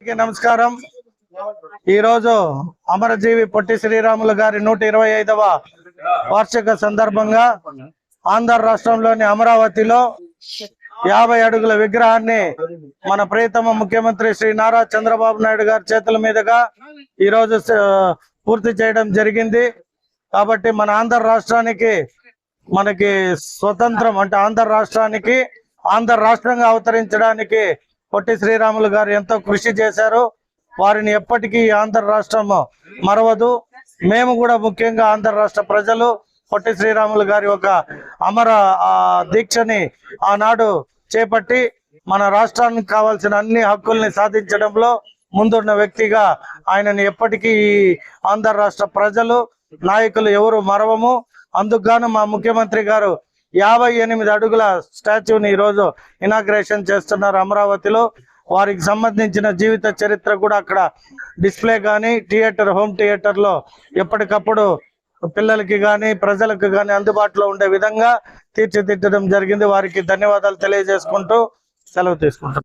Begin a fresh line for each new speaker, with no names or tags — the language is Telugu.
నమస్కారం. ఈ రోజు అమరజీవి పొట్టి శ్రీరాములు గారి 125వ వార్షిక సందర్భంగా ఆంధ్ర రాష్ట్రంలోని అమరావతిలో 50 అడుగుల విగ్రహాన్ని మన ప్రియతమ ముఖ్యమంత్రి శ్రీ నారా చంద్రబాబు నాయుడు గారి చేతుల మీదుగా ఈ రోజు పూర్తి చేయడం జరిగింది. కాబట్టి మన ఆంధ్ర రాష్ట్రానికి మనకి స్వతంత్రం అంటే ఆంధ్ర రాష్ట్రానికి ఆంధ్ర రాష్ట్రంగా అవతరించడానికి పొట్టి శ్రీరాములు గారు ఎంతో కృషి చేశారు. వారిని ఎప్పటికీ ఆంధ్ర రాష్ట్రం మరవదు. మేము కూడా ముఖ్యంగా ఆంధ్ర రాష్ట్ర ప్రజలు పొట్టి శ్రీరాములు గారి ఒక అమర దీక్షని ఆనాడు చేపట్టి మన రాష్ట్రానికి కావాల్సిన అన్ని హక్కుల్ని సాధించడంలో ముందున్న వ్యక్తిగా ఆయనని ఎప్పటికీ ఆంధ్ర రాష్ట్ర ప్రజలు నాయకులు ఎవరు మరవము. అందుకు మా ముఖ్యమంత్రి గారు 58 అడుగుల స్టాచ్యూని ఈరోజు ఇనాగ్రేషన్ చేస్తున్నారు అమరావతిలో. వారికి సంబంధించిన జీవిత చరిత్ర కూడా అక్కడ డిస్ప్లే కానీ హోమ్ థియేటర్లో ఎప్పటికప్పుడు పిల్లలకి కానీ ప్రజలకు కానీ అందుబాటులో ఉండే విధంగా తీర్చిదిద్దడం జరిగింది. వారికి ధన్యవాదాలు తెలియజేసుకుంటూ సెలవు తీసుకుంటాం.